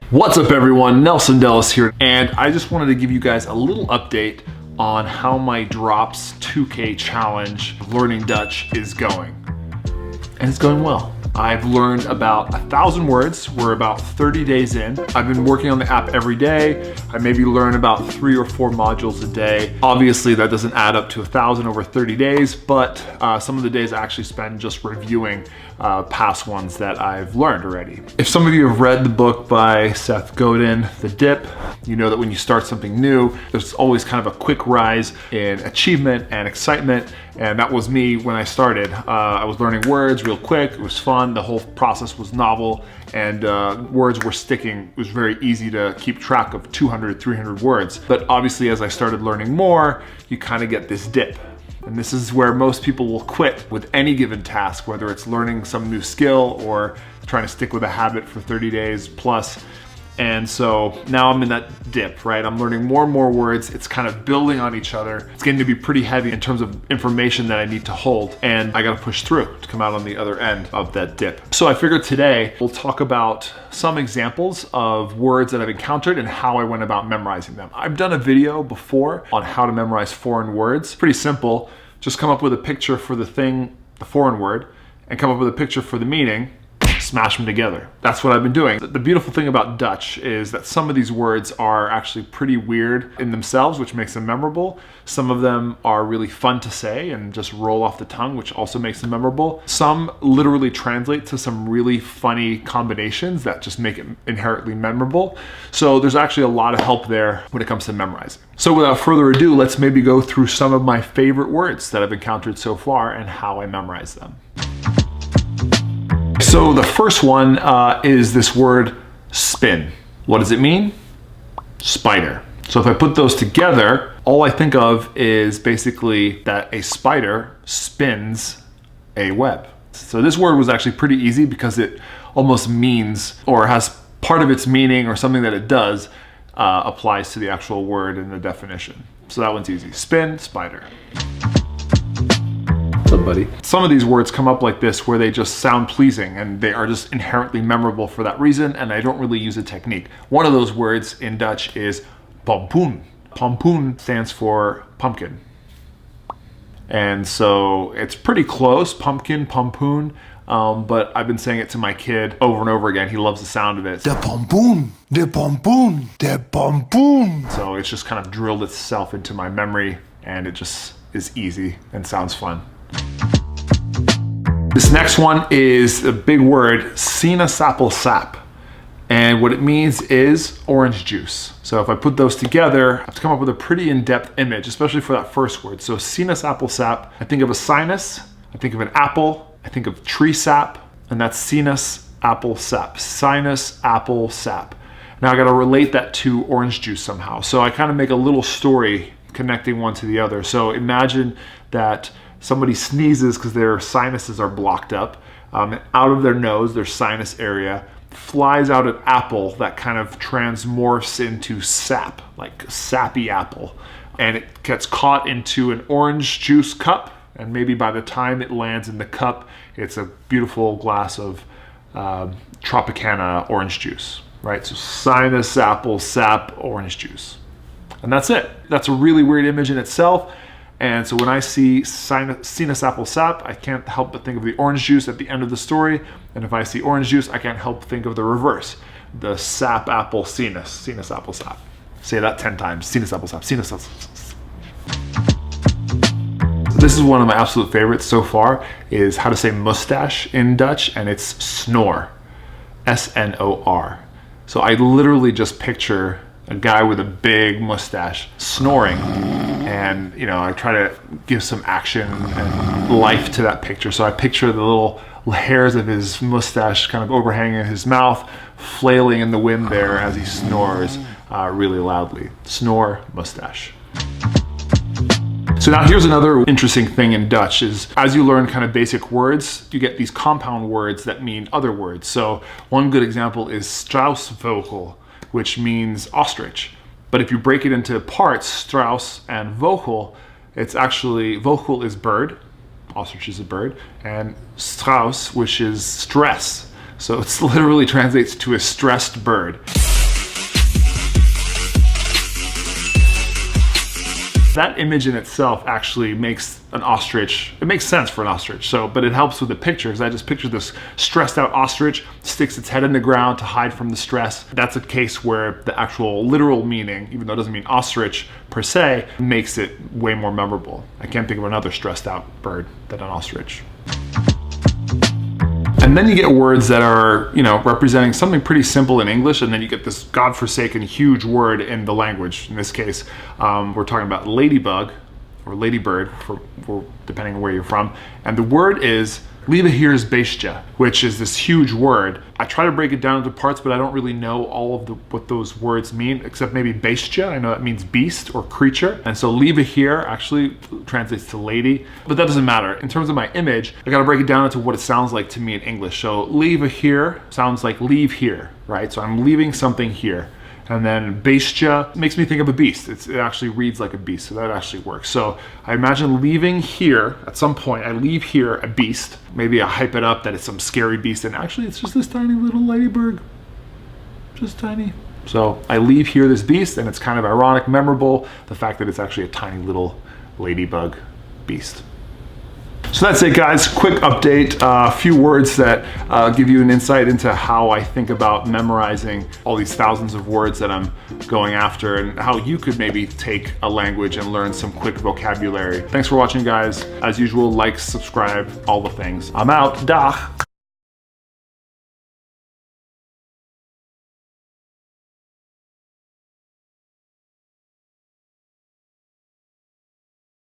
What's up everyone, Nelson Dellis here, and I just wanted to give you guys a little update on how my Drops 2K challenge learning Dutch is going. And it's going well. I've learned about 1,000 words. We're about 30 days in. I've been working on the app every day. I maybe learn about 3 or 4 modules a day. Obviously that doesn't add up to 1,000 over 30 days, but some of the days I actually spend just reviewing past ones that I've learned already. If some of you have read the book by Seth Godin, The Dip, you know that when you start something new, there's always kind of a quick rise in achievement and excitement. And that was me when I started. I was learning words real quick. It was fun. The whole process was novel, and words were sticking. It was very easy to keep track of 200, 300 words. But obviously, as I started learning more, you kind of get this dip. And this is where most people will quit with any given task, whether it's learning some new skill or trying to stick with a habit for 30 days plus. And so now I'm in that dip, right? I'm learning more and more words. It's kind of building on each other. It's getting to be pretty heavy in terms of information that I need to hold, and I gotta push through to come out on the other end of that dip. So I figured today we'll talk about some examples of words that I've encountered and how I went about memorizing them. I've done a video before on how to memorize foreign words. Pretty simple. Just come up with a picture for the thing, the foreign word, and come up with a picture for the meaning. Smash them together. That's what I've been doing. The beautiful thing about Dutch is that some of these words are actually pretty weird in themselves, which makes them memorable. Some of them are really fun to say and just roll off the tongue, which also makes them memorable. Some literally translate to some really funny combinations that just make it inherently memorable. So there's actually a lot of help there when it comes to memorizing. So without further ado, let's maybe go through some of my favorite words that I've encountered so far and how I memorize them. So the first one is this word spin. What does it mean? Spider. So if I put those together, all I think of is basically that a spider spins a web. So this word was actually pretty easy because it almost means, or has part of its meaning or something that it does applies to the actual word in the definition. So that one's easy. Spin, spider. What's up, buddy? Some of these words come up like this where they just sound pleasing and they are just inherently memorable for that reason, and I don't really use a technique. One of those words in Dutch is pompoen. Pompoen stands for pumpkin. And so it's pretty close, pumpkin, pompoen, but I've been saying it to my kid over and over again. He loves the sound of it. De pompoen, de pompoen, de pompoen. So it's just kind of drilled itself into my memory, and it just is easy and sounds fun. This next one is a big word, sinaasappelsap. And what it means is orange juice. So if I put those together, I have to come up with a pretty in-depth image, especially for that first word. So sinaasappelsap, I think of a sinus, I think of an apple, I think of tree sap, and that's sinaasappelsap, sinus apple sap. Now I gotta relate that to orange juice somehow. So I kind of make a little story connecting one to the other. So imagine that somebody sneezes because their sinuses are blocked up, and out of their nose, their sinus area, flies out an apple that kind of transmorphs into sap, like sappy apple. And it gets caught into an orange juice cup, and maybe by the time it lands in the cup, it's a beautiful glass of Tropicana orange juice, right? So sinus apple sap orange juice. And that's it. That's a really weird image in itself. And so when I see sinaasappelsap, I can't help but think of the orange juice at the end of the story. And if I see orange juice, I can't help think of the reverse, the sap apple sinaasappelsap. Say that 10 times, sinaasappelsap, sinaasappelsap. So this is one of my absolute favorites so far, is how to say mustache in Dutch, and it's snor, S-N-O-R. So I literally just picture a guy with a big mustache snoring, and I try to give some action and life to that picture. So I picture the little hairs of his mustache kind of overhanging his mouth, flailing in the wind there as he snores really loudly. Snore, mustache. So now here's another interesting thing in Dutch is as you learn kind of basic words, you get these compound words that mean other words. So one good example is struisvogel, which means ostrich. But if you break it into parts, strauss and vogel, it's actually, vogel is bird, ostrich is a bird, and strauss, which is stress. So it literally translates to a stressed bird. That image in itself actually makes an ostrich, it makes sense for an ostrich. So, but it helps with the picture, because I just picture this stressed out ostrich, sticks its head in the ground to hide from the stress. That's a case where the actual literal meaning, even though it doesn't mean ostrich per se, makes it way more memorable. I can't think of another stressed out bird than an ostrich. And then you get words that are, you know, representing something pretty simple in English, and then you get this godforsaken huge word in the language. In this case, we're talking about ladybug, or ladybird, for depending on where you're from. And the word is Liebeheer's Beestje, which is this huge word. I try to break it down into parts, but I don't really know all of what those words mean, except maybe Beestje. I know that means beast or creature. And so Liebeheer actually translates to lady, but that doesn't matter. In terms of my image, I gotta break it down into what it sounds like to me in English. So Liebeheer sounds like leave here, right? So I'm leaving something here. And then Beestje makes me think of a beast. It actually reads like a beast, so that actually works. So I imagine leaving here, at some point, I leave here a beast. Maybe I hype it up that it's some scary beast, and actually it's just this tiny little ladybird. Just tiny. So I leave here this beast, and it's kind of ironic, memorable, the fact that it's actually a tiny little ladybug beast. So that's it, guys. Quick update, a few words that give you an insight into how I think about memorizing all these thousands of words that I'm going after, and how you could maybe take a language and learn some quick vocabulary. Thanks for watching, guys. As usual, like, subscribe, all the things. I'm out. Dag.